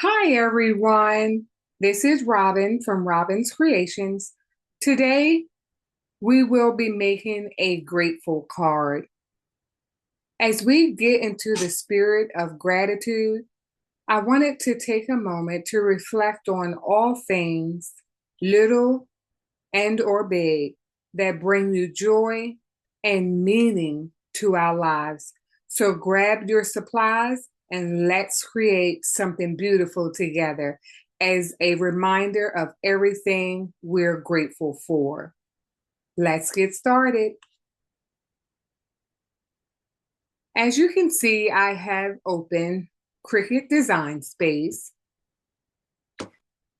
Hi, everyone. This is Robin from Robin's Creations. Today, we will be making a grateful card. As we get into the spirit of gratitude, I wanted to take a moment to reflect on all things, little and or big, that bring you joy and meaning to our lives. So grab your supplies and let's create something beautiful together as a reminder of everything we're grateful for. Let's get started. As you can see, I have opened Cricut Design Space.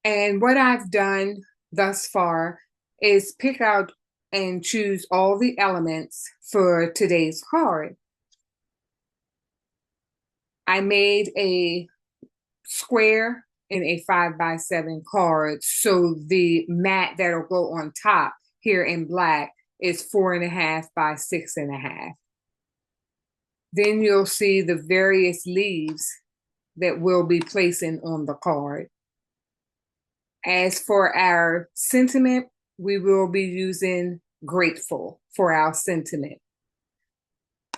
And what I've done thus far is pick out and choose all the elements for today's card. I made a square in a 5x7 card, so the mat that'll go on top here in black is 4.5 by 6.5. Then you'll see the various leaves that we'll be placing on the card. As for our sentiment, we will be using grateful for our sentiment.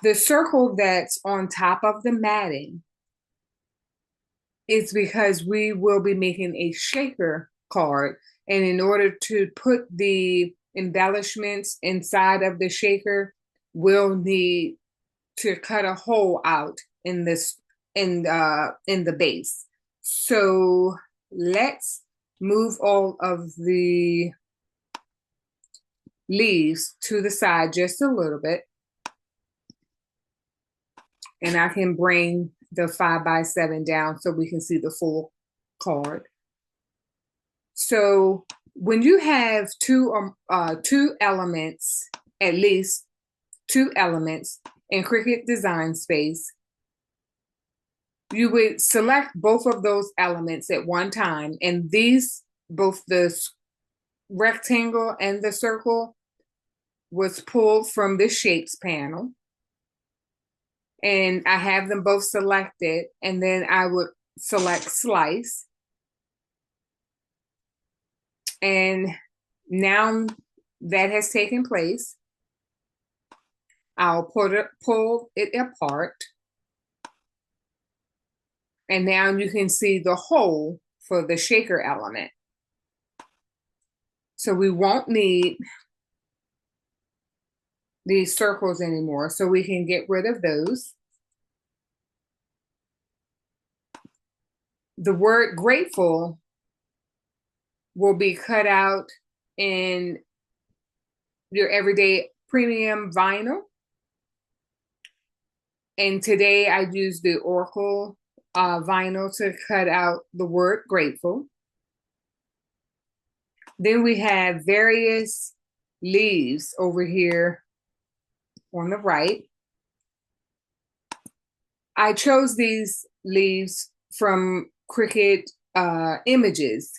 The circle that's on top of the matting is because we will be making a shaker card. And in order to put the embellishments inside of the shaker, we'll need to cut a hole out in the base. So let's move all of the leaves to the side just a little bit. And I can bring the 5x7 down so we can see the full card. So when you have two elements, at least two elements in Cricut Design Space, you would select both of those elements at one time, and these, both the rectangle and the circle, was pulled from the shapes panel. And I have them both selected, and then I would select slice. And now that has taken place, I'll pull it apart. And now you can see the hole for the shaker element. So we won't need these circles anymore, so we can get rid of those. The word grateful will be cut out in your everyday premium vinyl. And today I used the Oracle vinyl to cut out the word grateful. Then we have various leaves over here on the right. I chose these leaves from Cricut images.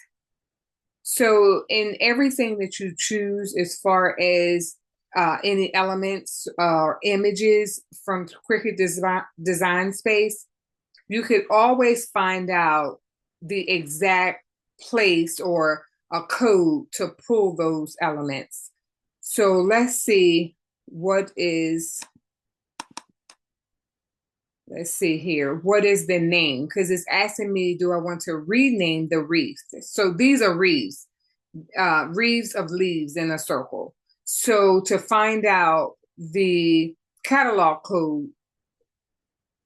So in everything that you choose as far as any elements or images from Cricut Design Space, you could always find out the exact place or a code to pull those elements. So let's see what is, let's see here, what is the name? Because it's asking me, do I want to rename the wreaths? So these are wreaths, wreaths of leaves in a circle. So to find out the catalog code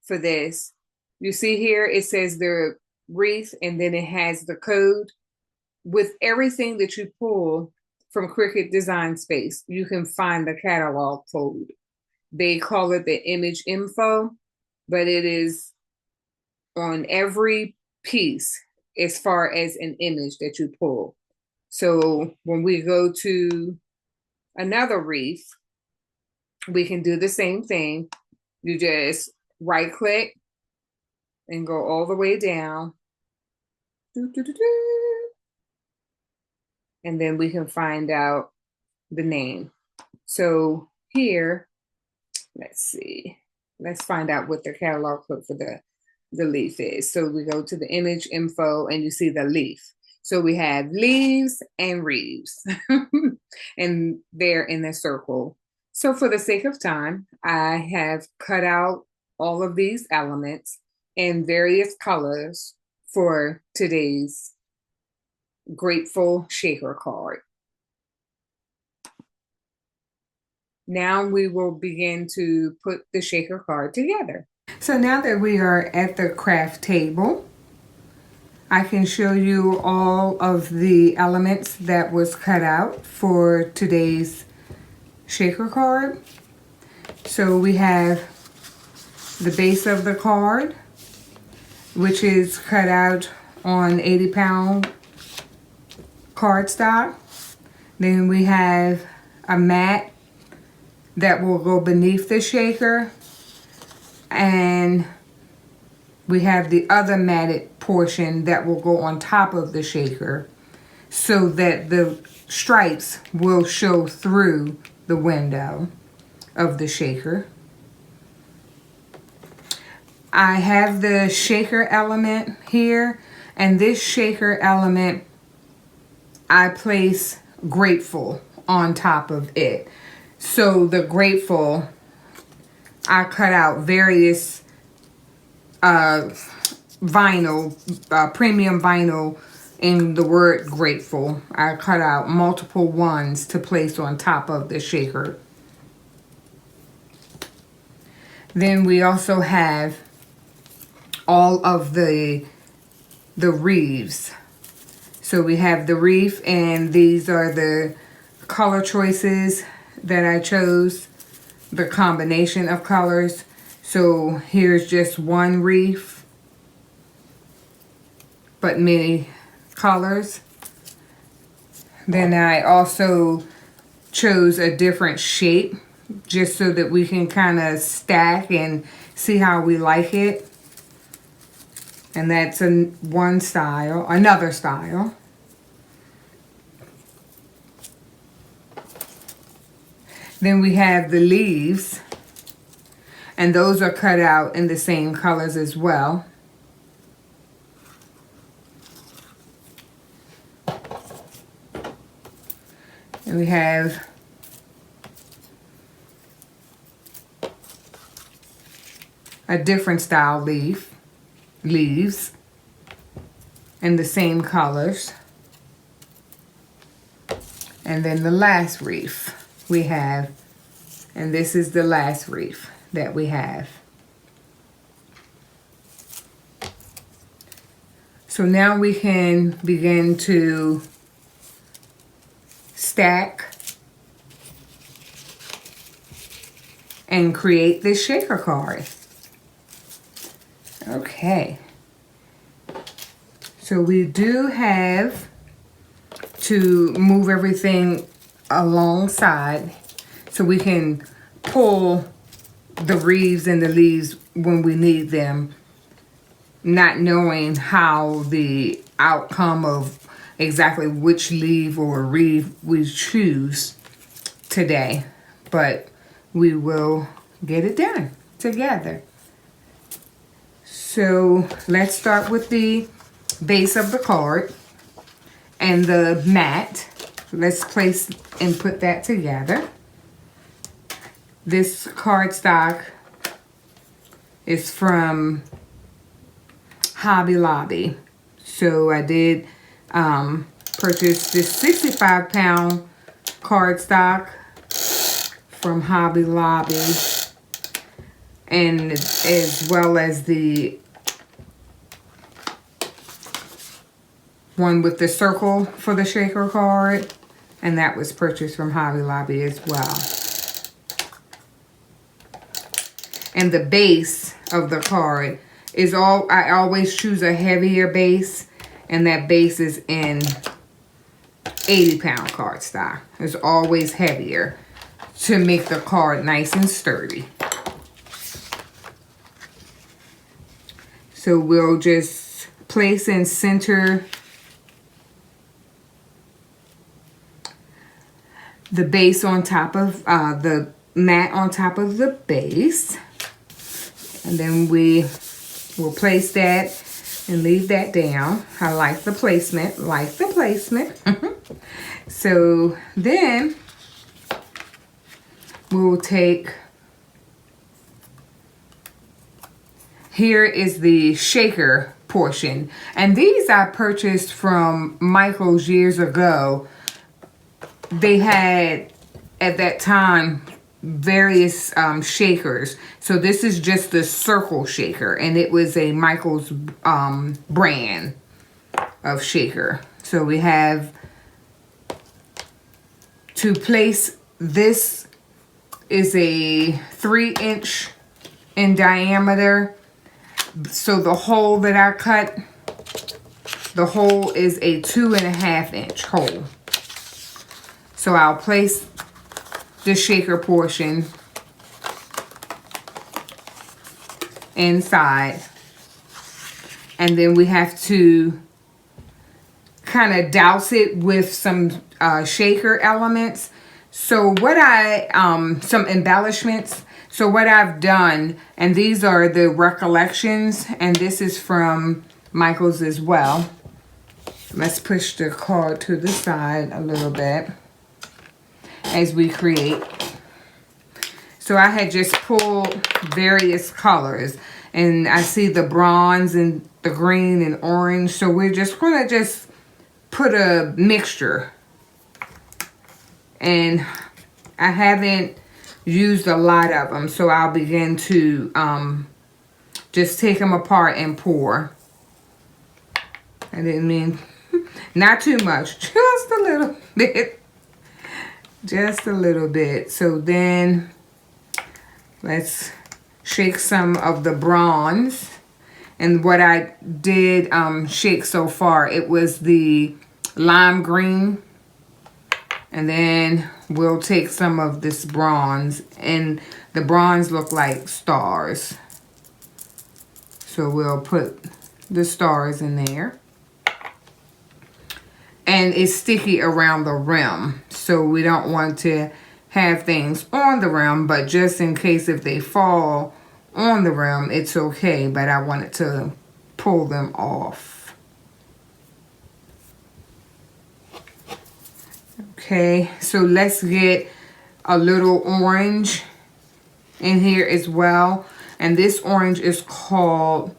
for this, you see here, it says the wreath, and then it has the code. With everything that you pull from Cricut Design Space, you can find the catalog code. They call it the image info, but it is on every piece as far as an image that you pull. So when we go to another wreath, we can do the same thing. You just right click and go all the way down. And then we can find out the name. So here, let's see. Let's find out what the catalog code for the the leaf is. So we go to the image info and you see the leaf. So we have leaves and wreaths and they're in a circle. So for the sake of time, I have cut out all of these elements in various colors for today's grateful shaker card. Now we will begin to put the shaker card together. So now that we are at the craft table, I can show you all of the elements that was cut out for today's shaker card. So we have the base of the card, which is cut out on 80-pound cardstock. Then we have a mat that will go beneath the shaker, and we have the other matted portion that will go on top of the shaker so that the stripes will show through the window of the shaker. I have the shaker element here, and this shaker element, I place grateful on top of it. So the grateful, I cut out various vinyl, premium vinyl in the word grateful. I cut out multiple ones to place on top of the shaker. Then we also have all of the wreaths. So we have the wreath, and these are the color choices that I chose, the combination of colors. So here's just one wreath, but many colors. Then I also chose a different shape just so that we can kind of stack and see how we like it. And that's one style, another style. Then we have the leaves, and those are cut out in the same colors as well. And we have a different style leaves in the same colors. And then the last wreath we have, and this is the last wreath that we have. So now we can begin to stack and create this shaker card. Okay. So we do have to move everything alongside so we can pull the wreaths and the leaves when we need them, not knowing how the outcome of exactly which leaf or wreath we choose today, but we will get it done together. So let's start with the base of the card and the mat. Let's place and put that together. This cardstock is from Hobby Lobby. So I did purchase this 65-pound cardstock from Hobby Lobby, and as well as the one with the circle for the shaker card, and that was purchased from Hobby Lobby as well. And the base of the card is I always choose a heavier base, and that base is in 80-pound cardstock. It's always heavier to make the card nice and sturdy. So we'll just place and center the base on top of the mat on top of the base. And then we We'll place that and leave that down. I like the placement, So then we'll take, here is the shaker portion. And these I purchased from Michael's years ago. They had, at that time, various shakers. So this is just the circle shaker, and it was a Michael's brand of shaker. So we have to place, this is a 3-inch in diameter. So the hole that I cut, the hole is a 2.5-inch hole. So I'll place the shaker portion inside, and then we have to kind of douse it with some shaker elements. So what some embellishments. So what I've done, and these are the recollections, and this is from Michael's as well. Let's push the card to the side a little bit as we create. So I had just pulled various colors, and I see the bronze and the green and orange. So we're just gonna just put a mixture. And I haven't used a lot of them, so I'll begin to just take them apart and pour. I didn't mean, not too much, just a little bit. Just a little bit. So then let's shake some of the bronze. And what I did shake so far, it was the lime green. And then we'll take some of this bronze, and the bronze look like stars. So we'll put the stars in there. And it's sticky around the rim, so we don't want to have things on the rim, but just in case if they fall on the rim, it's okay, but I wanted to pull them off. Okay, so let's get a little orange in here as well. And this orange is called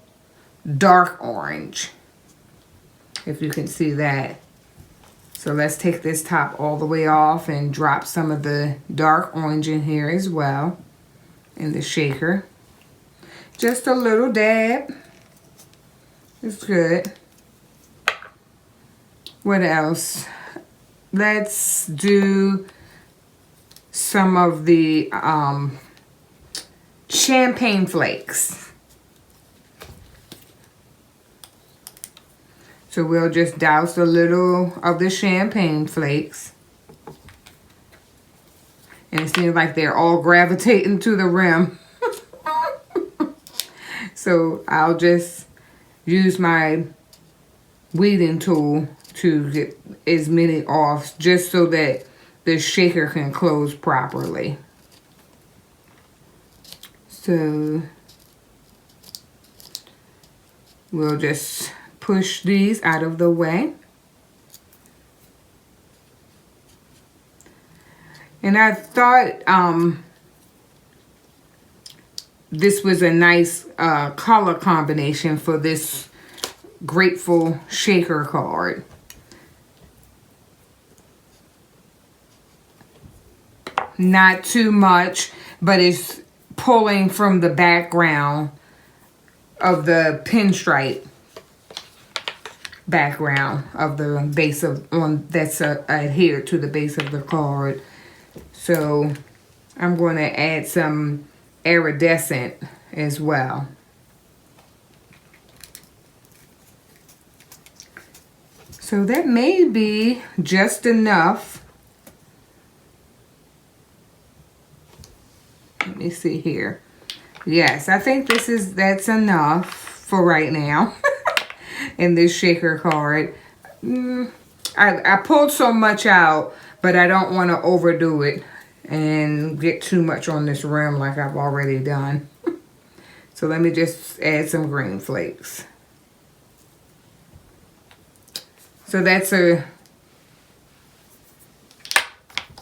dark orange, if you can see that. So let's take this top all the way off and drop some of the dark orange in here as well in the shaker. Just a little dab. It's good. What else? Let's do some of the champagne flakes. So we'll just douse a little of the champagne flakes. And it seems like they're all gravitating to the rim. So I'll just use my weeding tool to get as many off, just so that the shaker can close properly. So we'll just push these out of the way. And I thought this was a nice color combination for this Grateful shaker card. Not too much, but it's pulling from the background of the pinstripe background of the base of that's adhered to the base of the card. So I'm going to add some iridescent as well. So that may be just enough. Let me see here. Yes, I think that's enough for right now. In this shaker card. I pulled so much out, but I don't want to overdo it and get too much on this rim like I've already done. So let me just add some green flakes. So that's a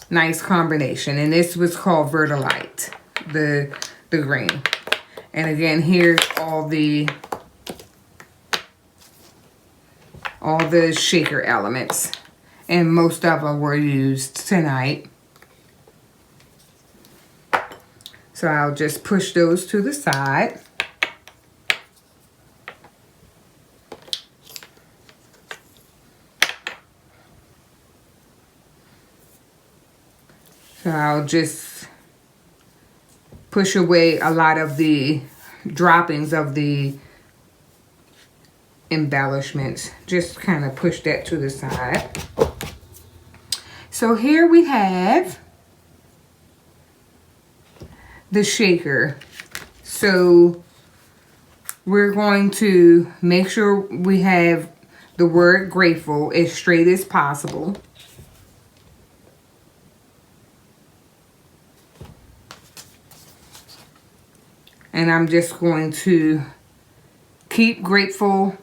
nice combination. And this was called Vertilite, the green. And again, here's all the shaker elements. And most of them were used tonight. So I'll just push those to the side. So I'll just push away a lot of the droppings of the embellishments. Just kind of push that to the side. So here we have the shaker. So we're going to make sure we have the word grateful as straight as possible. And I'm just going to keep grateful.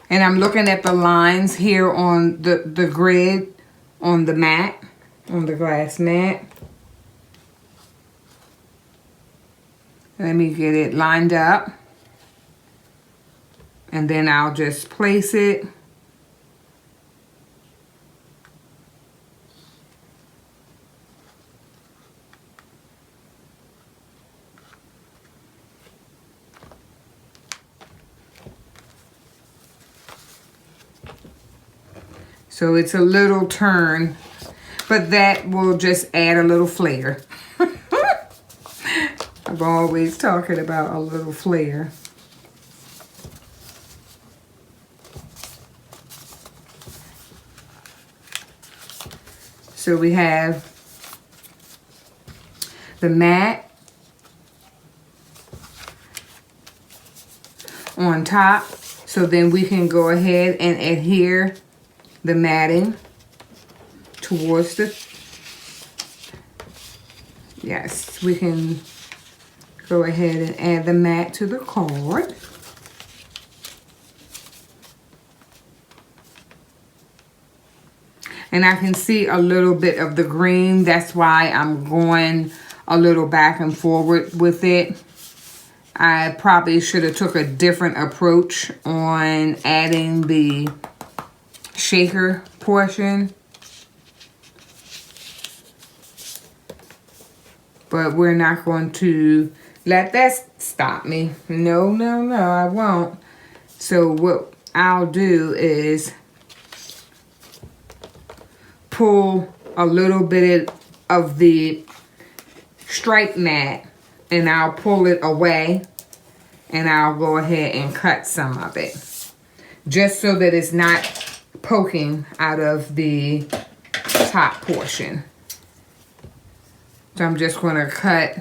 And I'm looking at the lines here on the grid on the mat, on the glass mat. Let me get it lined up. And then I'll just place it. So it's a little turn, but that will just add a little flair. I'm always talking about a little flair. So we have the mat on top. So then we can go ahead and adhere the matting towards the, yes, we can go ahead and add the mat to the card. And I can see a little bit of the green. That's why I'm going a little back and forward with it. I probably should have took a different approach on adding the shaker portion. But we're not going to let that stop me. No, no, no, I won't. So what I'll do is pull a little bit of the stripe mat and I'll pull it away and I'll go ahead and cut some of it. Just so that it's not poking out of the top portion. So I'm just going to cut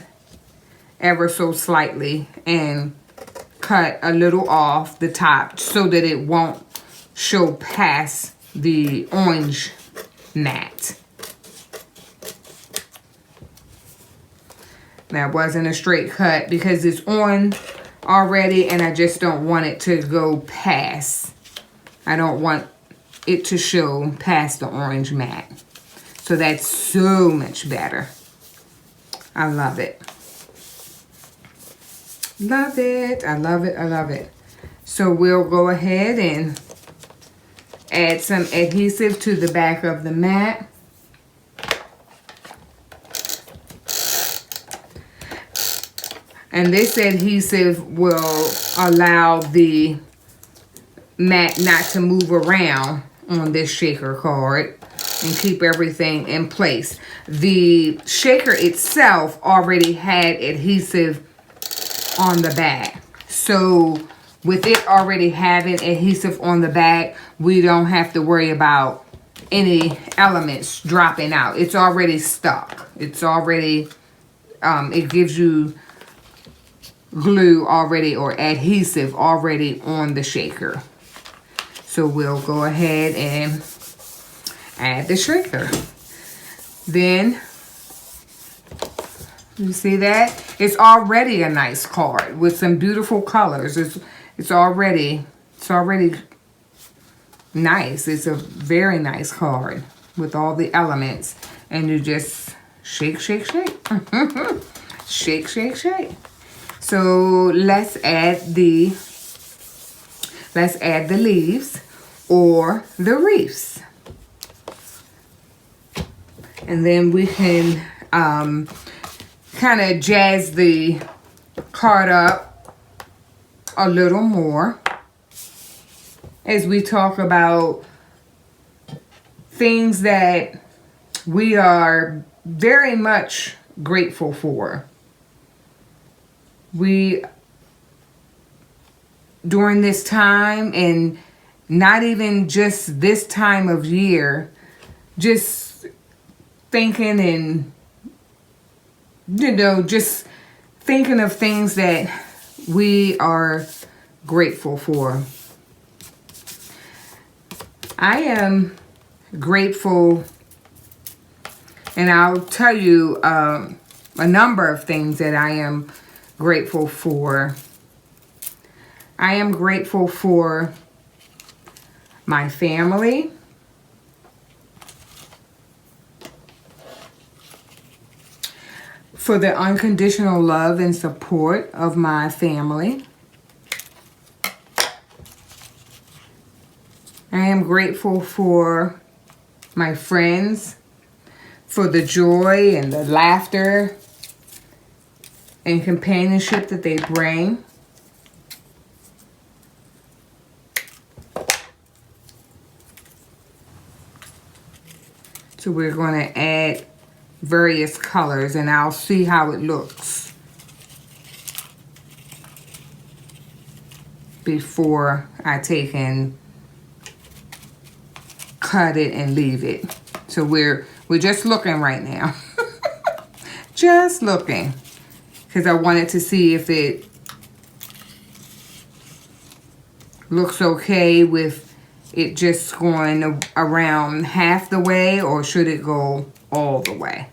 ever so slightly and cut a little off the top so that it won't show past the orange mat. That wasn't a straight cut because it's on already and I just don't want it to go past. I don't want it to show past the orange mat. So that's so much better. I love it. Love it. I love it. I love it. So we'll go ahead and add some adhesive to the back of the mat. And this adhesive will allow the mat not to move around on this shaker card and keep everything in place. The shaker itself already had adhesive on the back. So with it already having adhesive on the back, we don't have to worry about any elements dropping out. It's already stuck. It's already, it gives you glue already or adhesive already on the shaker. So we'll go ahead and add the shaker. Then You see that? It's already a nice card with some beautiful colors. It's already nice. It's a very nice card with all the elements. And you just shake, shake, shake. Shake, shake, shake. So let's add the leaves or the wreaths. And then we can kind of jazz the card up a little more as we talk about things that we are very much grateful for. We, during this time, and not even just this time of year, just thinking and, you know, just thinking of things that we are grateful for. I am grateful, and I'll tell you a number of things that I am grateful for. I am grateful for my family. For the unconditional love and support of my family. I am grateful for my friends, for the joy and the laughter and companionship that they bring. So we're going to add various colors and I'll see how it looks before I take and cut it and leave it. So we're just looking right now. Just looking, because I wanted to see if it looks okay with it just going around half the way, or should it go all the way.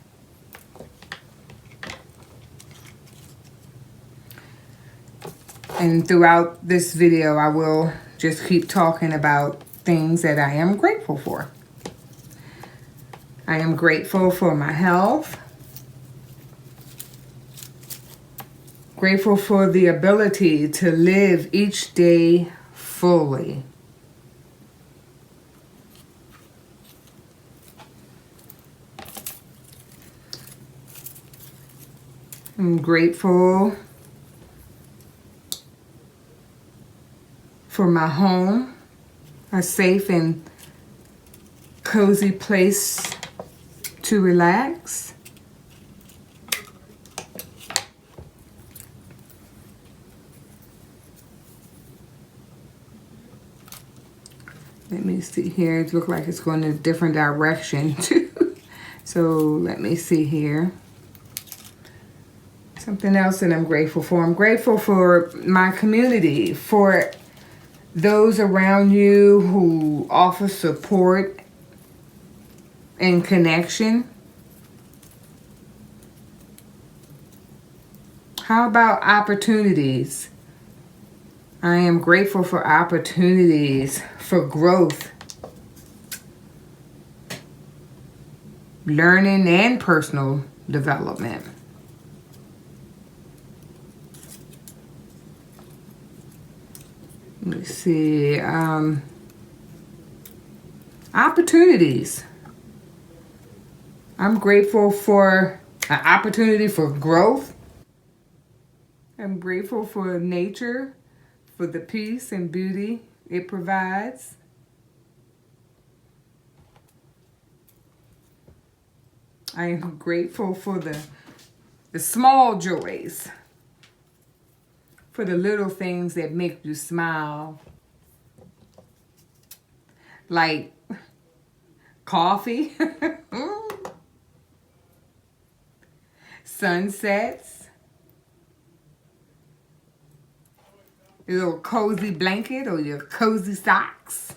And throughout this video, I will just keep talking about things that I am grateful for. I am grateful for my health. Grateful for the ability to live each day fully. I'm grateful for my home, a safe and cozy place to relax. Let me see here. It looks like it's going in a different direction too. So let me see here. Something else that I'm grateful for. I'm grateful for my community, for those around you who offer support and connection. How about opportunities? I am grateful for opportunities for growth, learning, and personal development. Let's see, opportunities. I'm grateful for an opportunity for growth. I'm grateful for nature, for the peace and beauty it provides. I am grateful for the small joys, for the little things that make you smile, like coffee, sunsets, your little cozy blanket or your cozy socks.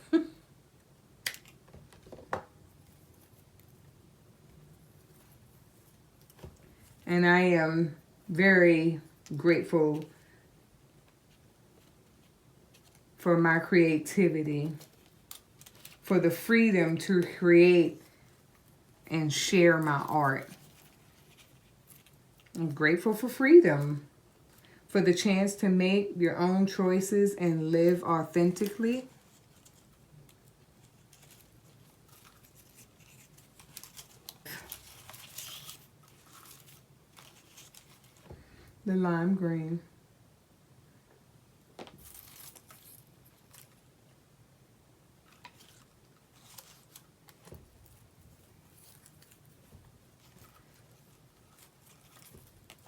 And I am very grateful for my creativity, for the freedom to create and share my art. I'm grateful for freedom, for the chance to make your own choices and live authentically. The lime green.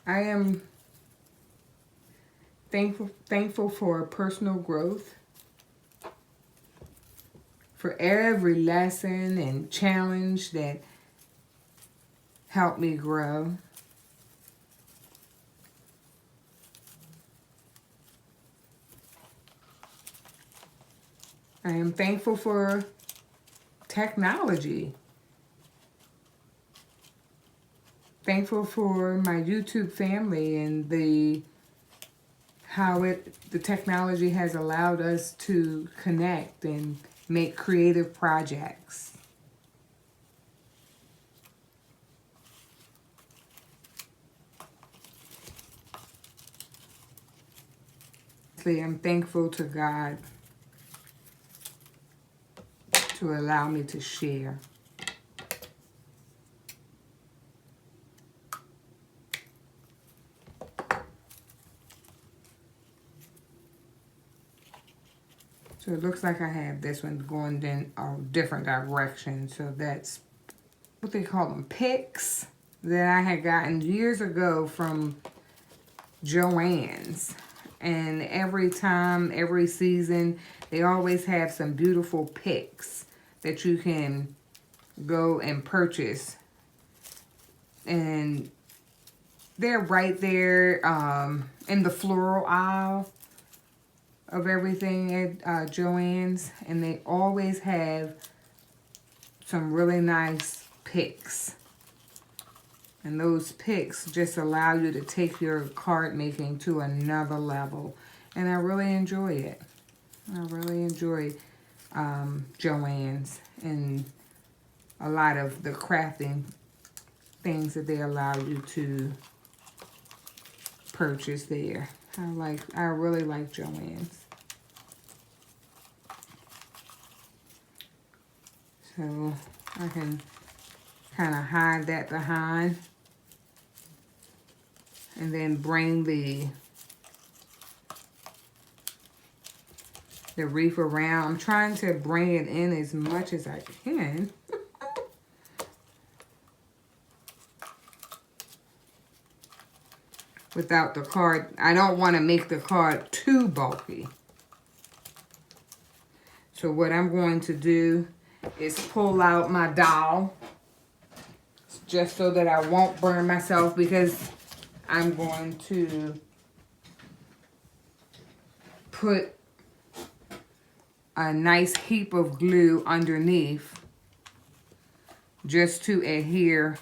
I am thankful for personal growth, for every lesson and challenge that helped me grow. I am thankful for technology. Thankful for my YouTube family and the technology has allowed us to connect and make creative projects. I'm thankful to God to allow me to share. So it looks like I have this one going in a different direction. So that's what they call them, picks, that I had gotten years ago from Joann's. And every time, every season, they always have some beautiful picks that you can go and purchase. And they're right there in the floral aisle of everything at Joann's, and they always have some really nice picks. And those picks just allow you to take your card making to another level. And I really enjoy it. I really enjoy Joann's and a lot of the crafting things that they allow you to purchase there. I really like Joann's. So I can kind of hide that behind and then bring the wreath around. I'm trying to bring it in as much as I can. Without the card, I don't want to make the card too bulky. So what I'm going to do is pull out my dowel just so that I won't burn myself, because I'm going to put a nice heap of glue underneath just to adhere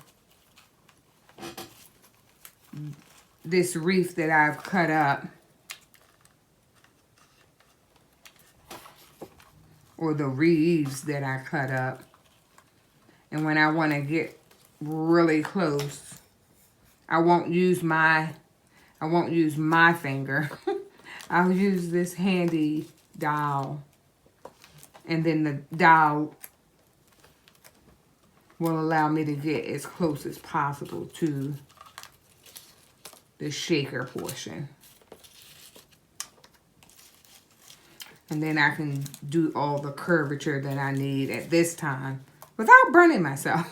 this wreath that I've cut up, or the wreaths that I cut up. And when I want to get really close, I won't use my finger. I'll use this handy dowel, and then the dowel will allow me to get as close as possible to the shaker portion. And then I can do all the curvature that I need at this time without burning myself.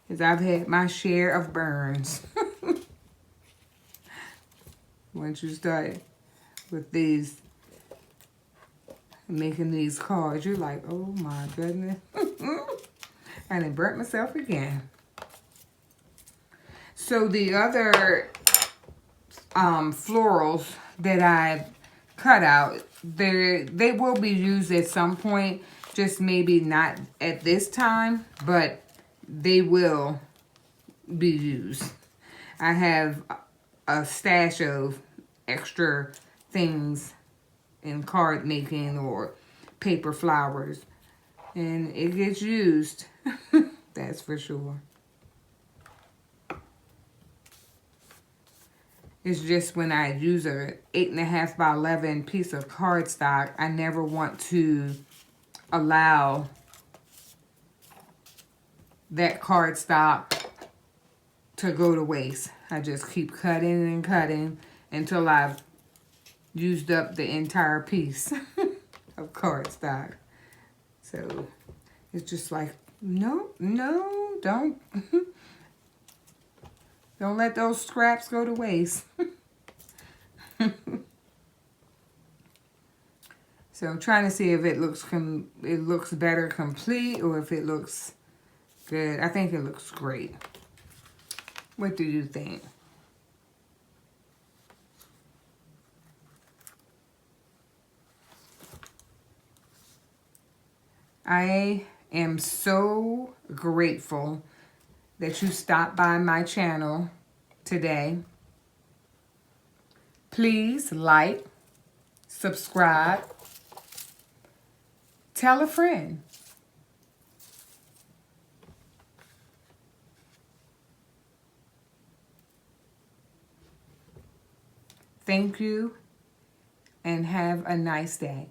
Because I've had my share of burns. Once you start with these, making these cards, you're like, oh my goodness. And I burnt myself again. So the other florals that I've cut out, they will be used at some point. Just maybe not at this time, but they will be used. I have a stash of extra things in card making or paper flowers, and it gets used. That's for sure. It's just when I use a 8.5 by 11 piece of cardstock, I never want to allow that cardstock to go to waste. I just keep cutting and cutting until I've used up the entire piece of cardstock. So it's just like, no, don't. Don't let those scraps go to waste. So I'm trying to see if it looks better complete or if it looks good. I think it looks great. What do you think? I am so grateful that you stopped by my channel today. Please like, subscribe, tell a friend. Thank you and have a nice day.